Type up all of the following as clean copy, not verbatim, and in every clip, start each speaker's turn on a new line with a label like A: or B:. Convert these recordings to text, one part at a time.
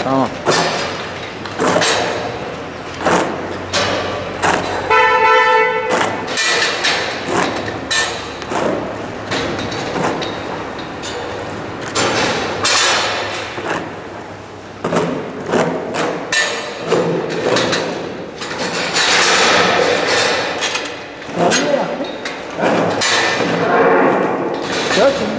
A: Tamam.
B: Ya şimdi.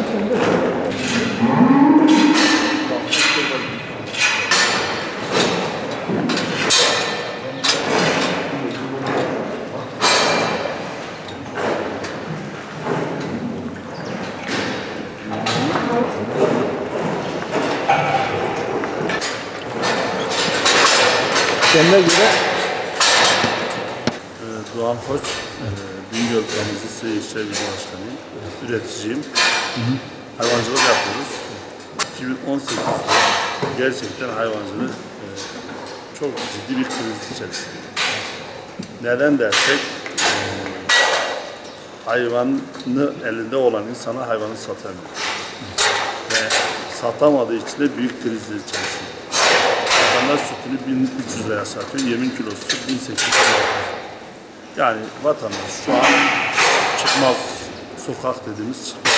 B: Kendine göre
C: Doğan Koç, Bingöl Temizlisi İşçi Birliği Başkanıyım, üreticiyim. Hayvancılık yapıyoruz. 2018 gerçekten hayvancılık çok ciddi bir kriz içerisinde. Neden dersek, hayvanı elinde olan insana hayvanı satamıyor. Ve satamadığı için de büyük krizler içerisinde. Vatandaş sütünü 1300 liraya satıyor, yemin kilosu 1800 liraya. Yani vatandaş şu an çıkmaz sokak dediğimiz çıkmaz.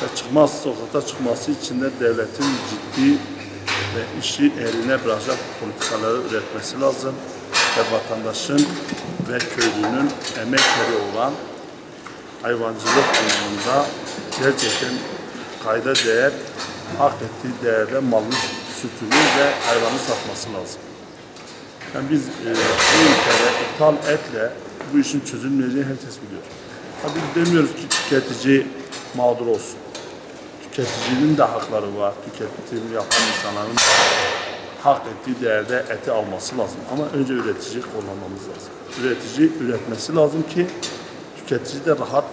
C: Ve çıkmaz sokakta çıkması için de devletin ciddi ve işi eline bırakacak politikaları üretmesi lazım. Ve vatandaşın ve köylünün emekleri olan hayvancılık anlamında gerçekten kayda değer, hak ettiği değerde malın sütünü ve hayvanı satması lazım. Yani biz bu ülkede ithal etle bu işin çözülmeyeceğini herkes biliyor. Tabii demiyoruz ki tüketici mağdur olsun. Tüketicinin de hakları var, tüketim yapan insanların da. hak ettiği değerde eti alması lazım. Ama önce üretici kullanmamız lazım. Üretici üretmesi lazım ki tüketici de rahat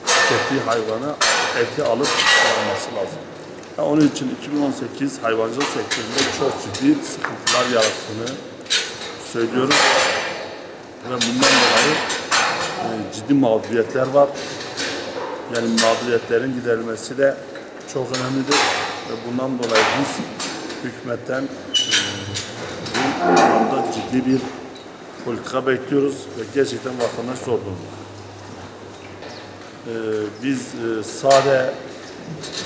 C: tükettiği hayvanı, eti alıp kullanması lazım. Yani onun için 2018 hayvancılık sektöründe çok ciddi sıkıntılar yarattığını söylüyoruz. Ve bundan dolayı ciddi mağduriyetler var. Yani mağduriyetlerin giderilmesi de çok önemlidir. Ve bundan dolayı biz hükümetten bu anlamda ciddi bir politika bekliyoruz ve gerçekten vatandaş zor durumda. Biz sade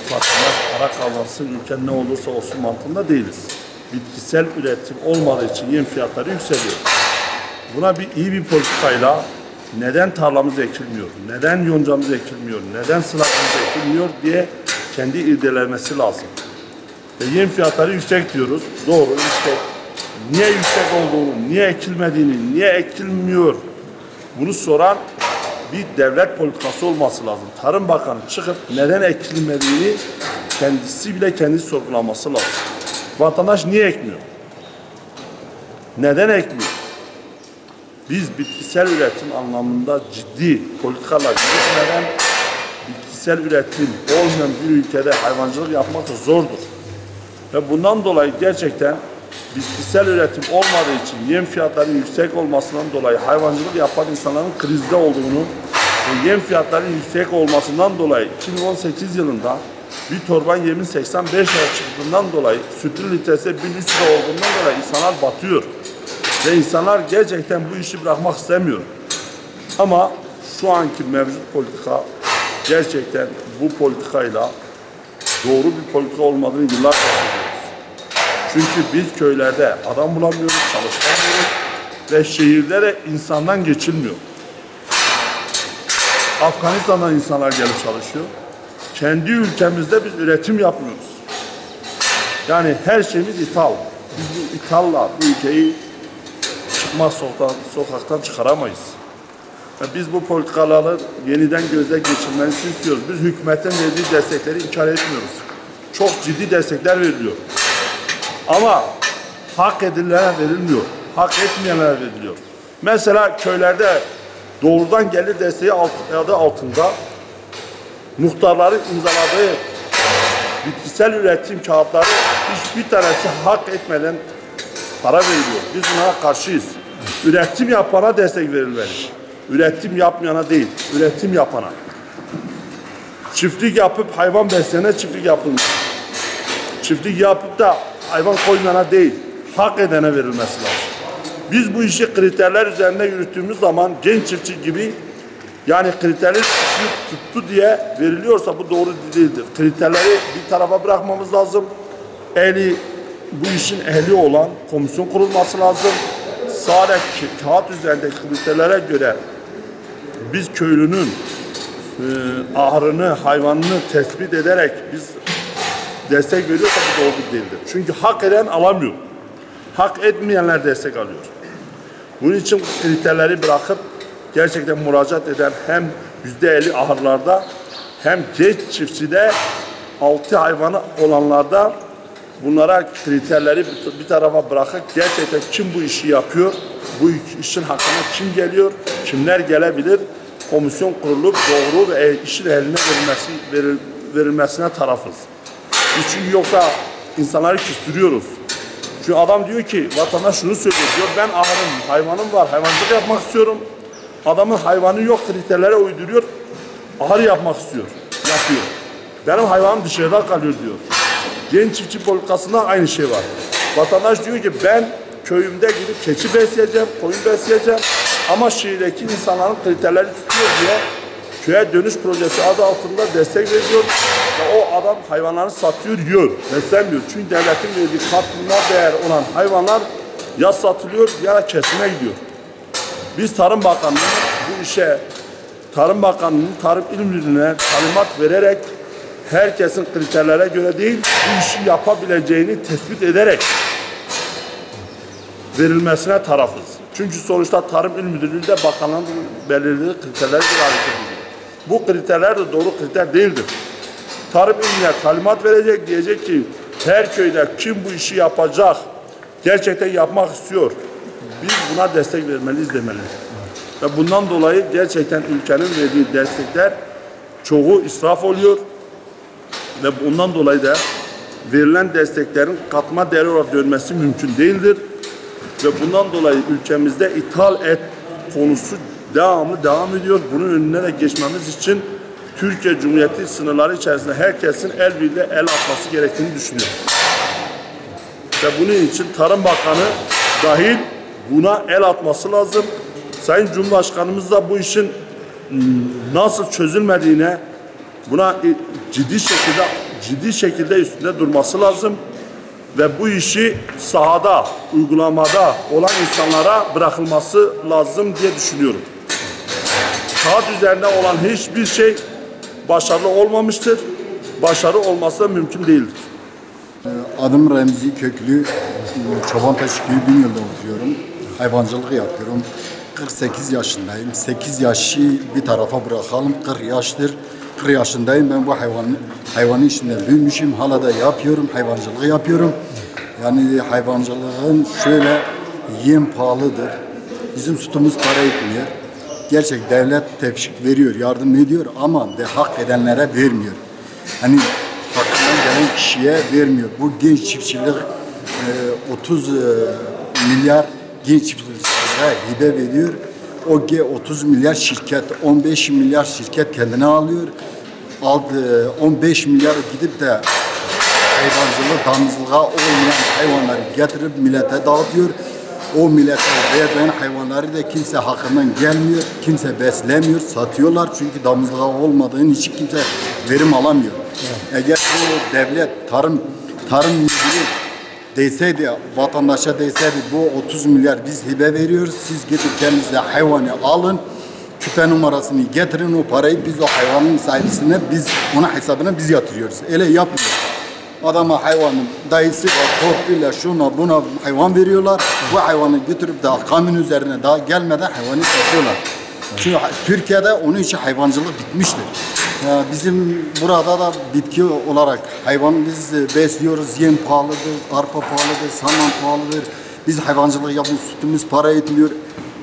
C: vatandaş para kazansın, ülke ne olursa olsun mantığında değiliz. Bitkisel üretim olmadığı için yem fiyatları yükseliyor. Buna iyi bir politikayla neden tarlamız ekilmiyor, neden yoncamız ekilmiyor, neden sılakımız ekilmiyor diye kendi irdelemesi lazım. Ve yem fiyatları yüksek diyoruz. Doğru, yüksek. Niye yüksek olduğunu, niye ekilmediğini, niye ekilmiyor bunu soran bir devlet politikası olması lazım. Tarım Bakanı çıkıp neden ekilmediğini kendisi bile kendi sorgulaması lazım. Vatandaş niye ekmiyor? Neden ekmiyor? Biz bitkisel üretim anlamında ciddi politikalar gitmeden bitkisel üretim olmayan bir ülkede hayvancılık yapmak da zordur. Ve bundan dolayı gerçekten bitkisel üretim olmadığı için yem fiyatlarının yüksek olmasından dolayı hayvancılık yapan insanların krizde olduğunu ve yem fiyatlarının yüksek olmasından dolayı 2018 yılında bir torban yemin 85 lira çıktığından dolayı sütün litresi 1300 lira olduğundan dolayı insanlar batıyor. Ve insanlar gerçekten bu işi bırakmak istemiyor. Ama şu anki mevcut politika gerçekten bu politikayla doğru bir politika olmadığını yıllar söylüyoruz. Çünkü biz köylerde adam bulamıyoruz, çalışamıyoruz ve şehirde de insandan geçilmiyor. Afganistan'dan insanlar gelip çalışıyor. Kendi ülkemizde biz üretim yapmıyoruz. Yani her şeyimiz ithal. Biz bu ithalla bu ülkeyi çıkmaz sokaktan çıkaramayız. Ve biz bu politikaları yeniden gözden geçirmesini istiyoruz. Biz hükümetin verdiği destekleri inkar etmiyoruz. Çok ciddi destekler veriliyor. Ama hak edilene verilmiyor. Hak etmeyenlere veriliyor. Mesela köylerde doğrudan gelir desteği adı altında muhtarların imzaladığı bitkisel üretim kağıtları hiçbir tanesi hak etmeden para veriliyor. Biz buna karşıyız. Üretim yapana destek verilmeli. Üretim yapmayana değil, üretim yapana. Çiftlik yapıp hayvan besleyene çiftlik yapılmış. Çiftlik yapıp da hayvan koymayana değil, hak edene verilmesi lazım. Biz bu işi kriterler üzerinde yürüttüğümüz zaman genç çiftçi gibi yani kriterleri tuttu diye veriliyorsa bu doğru değildir. Kriterleri bir tarafa bırakmamız lazım. Bu işin ehli olan komisyon kurulması lazım. Sadece kağıt üzerindeki kriterlere göre biz köylünün ahırını, hayvanını tespit ederek biz destek veriyorsa bu doğru değildir. Çünkü hak eden alamıyor. Hak etmeyenler destek alıyor. Bunun için kriterleri bırakıp gerçekten müracaat eden hem %50 ahırlarda hem genç çiftçide 6 hayvanı olanlarda bunlara kriterleri bir tarafa bırakıp gerçekten kim bu işi yapıyor, bu işin hakkına kim geliyor, kimler gelebilir, komisyon kurulup doğru ve işin eline verilmesine tarafız. Çünkü yoksa insanları küstürüyoruz. Çünkü adam diyor ki, vatandaş şunu söylüyor, diyor ben ahırım, hayvanım var, hayvancılık yapmak istiyorum. Adamın hayvanı yok, kriterlere uyduruyor, ahır yapmak istiyor, yapıyor. Benim hayvanım dışarıda kalıyor diyor. Genç çiftçi politikasında aynı şey var. Vatandaş diyor ki ben köyümde gidip keçi besleyeceğim, koyun besleyeceğim ama şehirdeki insanların kriterleri tutuyor diye köye dönüş projesi adı altında destek veriyor ve o adam hayvanları satıyor, yiyor, beslenmiyor. Çünkü devletin verdiği katkına değer olan hayvanlar ya satılıyor ya kesime gidiyor. Biz Tarım Bakanlığı'nın bu işe, Tarım Bakanlığı'nın Tarım İl Müdürlüğü'ne talimat vererek herkesin kriterlere göre değil, bu işi yapabileceğini tespit ederek verilmesine tarafız. Çünkü sonuçta Tarım İl Müdürlüğü de bakanlığın belirlediği kriterlere göre hareket ediyor. Bu kriterler de doğru kriter değildir. Tarım İl'ine talimat verecek, diyecek ki her köyde kim bu işi yapacak, gerçekten yapmak istiyor. Biz buna destek vermeliyiz demeli. Ve bundan dolayı gerçekten ülkenin verdiği destekler çoğu israf oluyor. Ve bundan dolayı da verilen desteklerin katma değer olarak dönmesi mümkün değildir. Ve bundan dolayı ülkemizde ithal et konusu devamlı devam ediyor. Bunun önüne de geçmemiz için Türkiye Cumhuriyeti sınırları içerisinde herkesin el birliğiyle el atması gerektiğini düşünüyorum. Ve bunun için Tarım Bakanı dahil buna el atması lazım. Sayın Cumhurbaşkanımız da bu işin nasıl çözülmediğine buna ciddi şekilde üstünde durması lazım. Ve bu işi sahada, uygulamada olan insanlara bırakılması lazım diye düşünüyorum. Kağıt üzerinde olan hiçbir şey başarılı olmamıştır. Başarı olması da mümkün değildir.
A: Adım Remzi Köklü, Çobantaş Köyü Bingöl'de oturuyorum. Hayvancılık yapıyorum. 48 yaşındayım. 8 yaşı bir tarafa bırakalım. 40 yaştır. 40 yaşındayım. Ben bu hayvanın içinde büyümüşüm. Hala da yapıyorum. Hayvancılık yapıyorum. Yani hayvancılığın şöyle yem pahalıdır. Bizim sütümüz para etmiyor. Gerçek devlet teşvik veriyor, yardım ediyor ama hak edenlere vermiyor. Hani hakkından gelen kişiye vermiyor. Bu genç çiftçilik 30 milyar genç çiftçilere hibe veriyor. O 30 milyar şirket, 15 milyar şirket kendine alıyor. 15 milyar gidip de hayvancılık, damızlığa olmayan hayvanları getirip millete dağıtıyor. O millete verilen hayvanları da kimse hakkından gelmiyor, kimse beslemiyor, satıyorlar çünkü damızlığa olmadığın için kimse verim alamıyor. Evet. Eğer bu devlet tarım müdürü deseydi, vatandaşa deseydi bu 30 milyar biz hibe veriyoruz, siz gidip kendinize hayvanı alın, küpe numarasını getirin, o parayı biz o hayvanın sahibisine, biz ona hesabına biz yatırıyoruz. Öyle yapmıyor. Adama hayvanın dayısı var, torpille şuna buna hayvan veriyorlar. Bu hayvanı götürüp de kamyon üzerine daha gelmeden hayvanı satıyorlar. Çünkü Türkiye'de onun için hayvancılık bitmiştir. Bizim burada da bitki olarak hayvanı biz besliyoruz. Yem pahalıdır, arpa pahalıdır, saman pahalıdır. Biz hayvancılık yapıyoruz, sütümüz para etmiyor.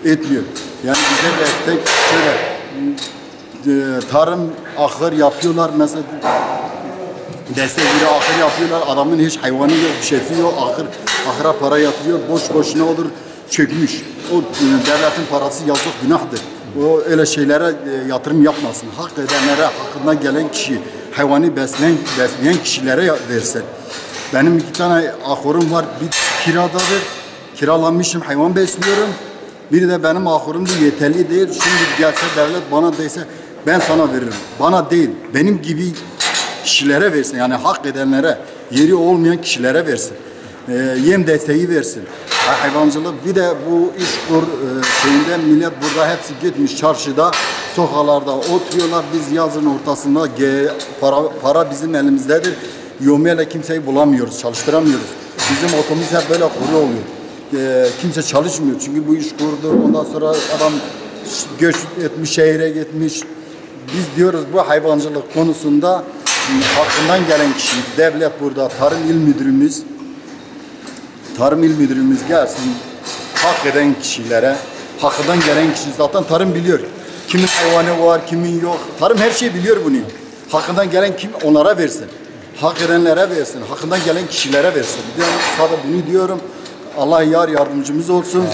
A: Yani bize destek şöyle tarım ahır yapıyorlar mesela. Destekleri ahır yapıyorlar. Adamın hiç hayvanı yok, bir şeysi yok. Ahıra para yatırıyor. Boş boşuna olur çökmüş. O devletin parası yazık günahtır. O öyle şeylere yatırım yapmasın. Hak edenlere, hakkından gelen kişi, hayvanı besleyen kişilere versin. Benim 2 tane ahırım var. Bir kiradadır. Kiralanmışım, hayvan besliyorum. Bir de benim ahırım da yeterli değil. Şimdi gelse devlet bana dese ben sana veririm. Bana değil, benim gibi kişilere versin. Yani hak edenlere, yeri olmayan kişilere versin. Yem desteği versin. Hayvancılık bir de bu işkur şeyinde millet burada hepsi gitmiş çarşıda, sokaklarda oturuyorlar. Biz yazın ortasında para bizim elimizdedir. Yomiyle kimseyi bulamıyoruz, çalıştıramıyoruz. Bizim otomuz hep böyle kuru oluyor. Kimse çalışmıyor çünkü bu iş kurdu. Ondan sonra adam göç etmiş, şehire gitmiş. Biz diyoruz bu hayvancılık konusunda hakkından gelen kişi, devlet burada, Tarım İl Müdürümüz gelsin, hak eden kişilere, hakkından gelen kişi zaten tarım biliyor. Kimin hayvanı var, kimin yok. Tarım her şeyi biliyor bunu. Hakkından gelen kim onlara versin. Hak edenlere versin, hakkından gelen kişilere versin. Ben sadece bunu diyorum. Allah yardımcımız olsun.